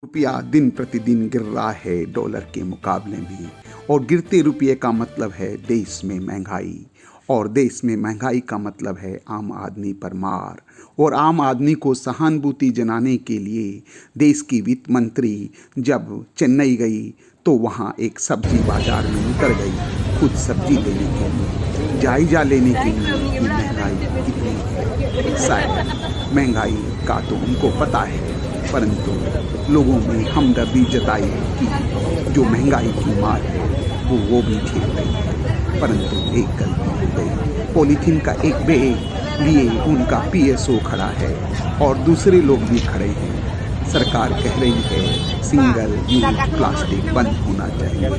रुपया दिन प्रतिदिन गिर रहा है डॉलर के मुकाबले में। और गिरते रुपये का मतलब है देश में महंगाई, और देश में महंगाई का मतलब है आम आदमी पर मार। और आम आदमी को सहानुभूति जनाने के लिए देश की वित्त मंत्री जब चेन्नई गई तो वहाँ एक सब्जी बाजार में उतर गई, खुद सब्जी लेने के लिए, जायजा लेने के लिए कि महंगाई कितनी है। शायद महंगाई का तो उनको पता है, परंतु लोगों में हमदर्दी जताई कि जो महंगाई की मार है वो भी झेल रही है। परंतु एक गलती हो गई, पॉलीथीन का एक बैग लिए उनका पीएसओ खड़ा है और दूसरे लोग भी खड़े हैं। सरकार कह रही है सिंगल यूज प्लास्टिक बंद होना चाहिए,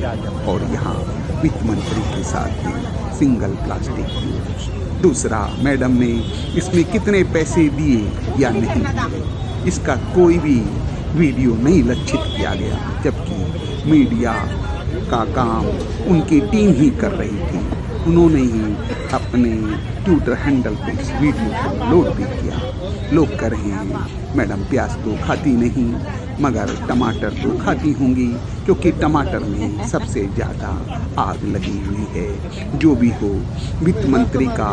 और यहाँ वित्त मंत्री के साथ ही सिंगल प्लास्टिक यूज। दूसरा, मैडम ने इसमें कितने पैसे दिए या नहीं दिए, इसका कोई भी वीडियो नहीं लक्षित किया गया, जबकि मीडिया का काम उनकी टीम ही कर रही थी। उन्होंने ही अपने ट्विटर हैंडल पे इस वीडियो को लोड भी किया। लोग कह रहे हैं मैडम प्याज तो खाती नहीं मगर टमाटर तो खाती होंगी, क्योंकि टमाटर में सबसे ज़्यादा आग लगी हुई है। जो भी हो, वित्त मंत्री का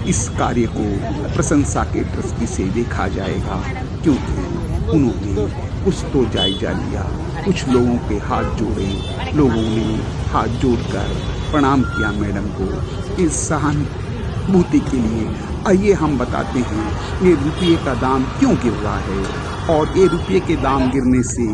इस कार्य को प्रशंसा के दृष्टि से देखा जाएगा, क्योंकि उन्होंने कुछ तो जायजा लिया, कुछ लोगों के हाथ जोड़े, लोगों ने हाथ जोड़कर प्रणाम किया मैडम को इस सहानुभूति के लिए। आइए हम बताते हैं ये रुपये का दाम क्यों गिर रहा है, और ये रुपये के दाम गिरने से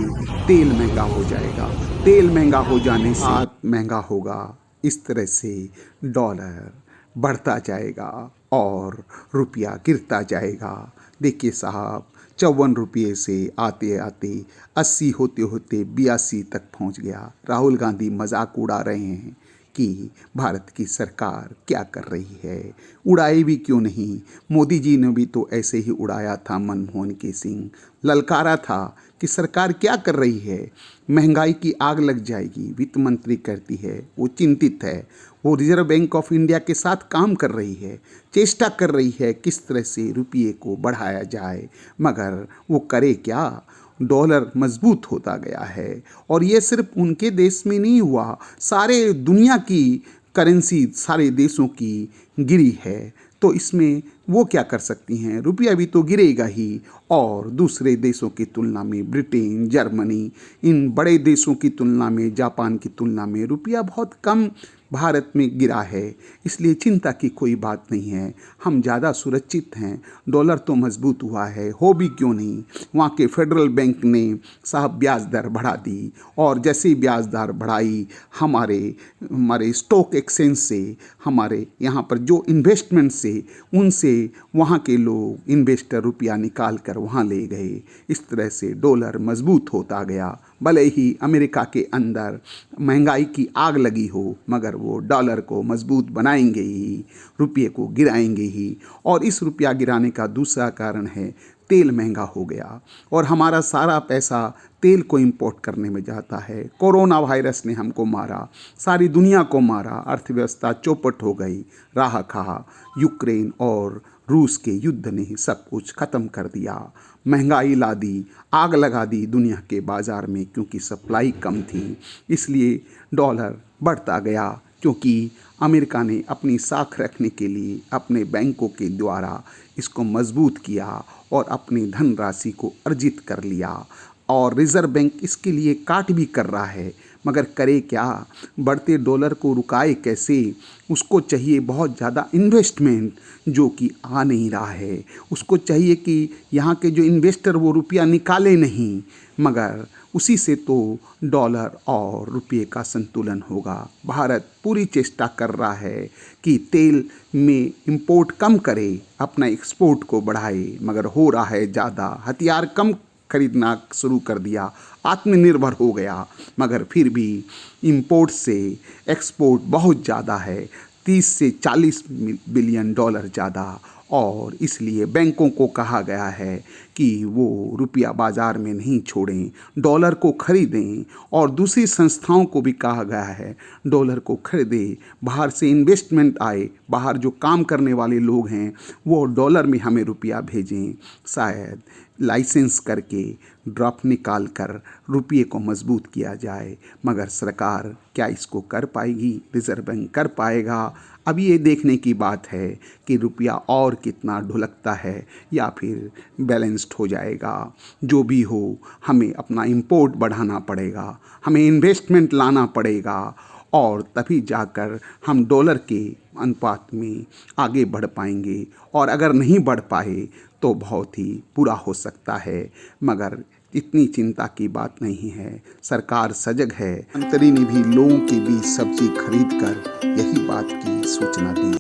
तेल महंगा हो जाएगा, तेल महंगा हो जाने से महंगा होगा। इस तरह से डॉलर बढ़ता जाएगा और रुपया गिरता जाएगा। देखिए साहब, 54 रुपये से आते आते 80 होते होते 82 तक पहुंच गया। राहुल गांधी मजाक उड़ा रहे हैं कि भारत की सरकार क्या कर रही है। उड़ाई भी क्यों नहीं, मोदी जी ने भी तो ऐसे ही उड़ाया था। मनमोहन के सिंह ललकारा था कि सरकार क्या कर रही है, महंगाई की आग लग जाएगी। वित्त मंत्री कहती है वो चिंतित है, वो रिजर्व बैंक ऑफ इंडिया के साथ काम कर रही है, चेष्टा कर रही है किस तरह से रुपये को बढ़ाया जाए, मगर वो करे क्या। डॉलर मजबूत होता गया है, और ये सिर्फ उनके देश में नहीं हुआ, सारे दुनिया की करेंसी सारे देशों की गिरी है। तो इसमें वो क्या कर सकती हैं, रुपया भी तो गिरेगा ही। और दूसरे देशों की तुलना में, ब्रिटेन, जर्मनी, इन बड़े देशों की तुलना में, जापान की तुलना में रुपया बहुत कम भारत में गिरा है। इसलिए चिंता की कोई बात नहीं है, हम ज़्यादा सुरक्षित हैं। डॉलर तो मजबूत हुआ है, हो भी क्यों नहीं। वहाँ के फेडरल बैंक ने साहब ब्याज दर बढ़ा दी, और जैसे ही ब्याज दर बढ़ाई, हमारे स्टॉक एक्सचेंज से, हमारे यहाँ पर जो इन्वेस्टमेंट से, उनसे वहाँ के लोग इन्वेस्टर रुपया निकाल कर वहाँ ले गए। इस तरह से डॉलर मजबूत होता गया। भले ही अमेरिका के अंदर महंगाई की आग लगी हो, मगर वो डॉलर को मजबूत बनाएंगे ही, रुपये को गिराएंगे ही। और इस रुपया गिराने का दूसरा कारण है तेल महंगा हो गया, और हमारा सारा पैसा तेल को इंपोर्ट करने में जाता है। कोरोना वायरस ने हमको मारा, सारी दुनिया को मारा, अर्थव्यवस्था चौपट हो गई। राह खा यूक्रेन और रूस के युद्ध ने ही सब कुछ ख़त्म कर दिया, महंगाई ला दी, आग लगा दी दुनिया के बाज़ार में, क्योंकि सप्लाई कम थी। इसलिए डॉलर बढ़ता गया, क्योंकि अमेरिका ने अपनी साख रखने के लिए अपने बैंकों के द्वारा इसको मजबूत किया और अपनी धनराशि को अर्जित कर लिया। और रिज़र्व बैंक इसके लिए काट भी कर रहा है, मगर करे क्या, बढ़ते डॉलर को रुकाए कैसे। उसको चाहिए बहुत ज़्यादा इन्वेस्टमेंट, जो कि आ नहीं रहा है। उसको चाहिए कि यहाँ के जो इन्वेस्टर वो रुपया निकाले नहीं, मगर उसी से तो डॉलर और रुपये का संतुलन होगा। भारत पूरी चेष्टा कर रहा है कि तेल में इंपोर्ट कम करे, अपना एक्सपोर्ट को बढ़ाए, मगर हो रहा है ज़्यादा। हथियार कम खरीदना शुरू कर दिया, आत्मनिर्भर हो गया, मगर फिर भी इंपोर्ट से एक्सपोर्ट बहुत ज़्यादा है, 30 से 40 बिलियन डॉलर ज़्यादा। और इसलिए बैंकों को कहा गया है कि वो रुपया बाज़ार में नहीं छोड़ें, डॉलर को खरीदें। और दूसरी संस्थाओं को भी कहा गया है डॉलर को खरीदें, बाहर से इन्वेस्टमेंट आए, बाहर जो काम करने वाले लोग हैं वो डॉलर में हमें रुपया भेजें। शायद लाइसेंस करके ड्रॉप निकाल कर रुपये को मजबूत किया जाए, मगर सरकार क्या इसको कर पाएगी? रिज़र्व बैंक कर पाएगा? अब ये देखने की बात है कि रुपया और कितना ढुलकता है या फिर बैलेंस्ड हो जाएगा। जो भी हो, हमें अपना इंपोर्ट बढ़ाना पड़ेगा, हमें इन्वेस्टमेंट लाना पड़ेगा, और तभी जाकर हम डॉलर के अनुपात में आगे बढ़ पाएंगे। और अगर नहीं बढ़ पाए तो बहुत ही बुरा हो सकता है, मगर इतनी चिंता की बात नहीं है। सरकार सजग है। मंत्री ने भी लोगों के बीच सब्जी खरीद कर यही बात की सूचना दी।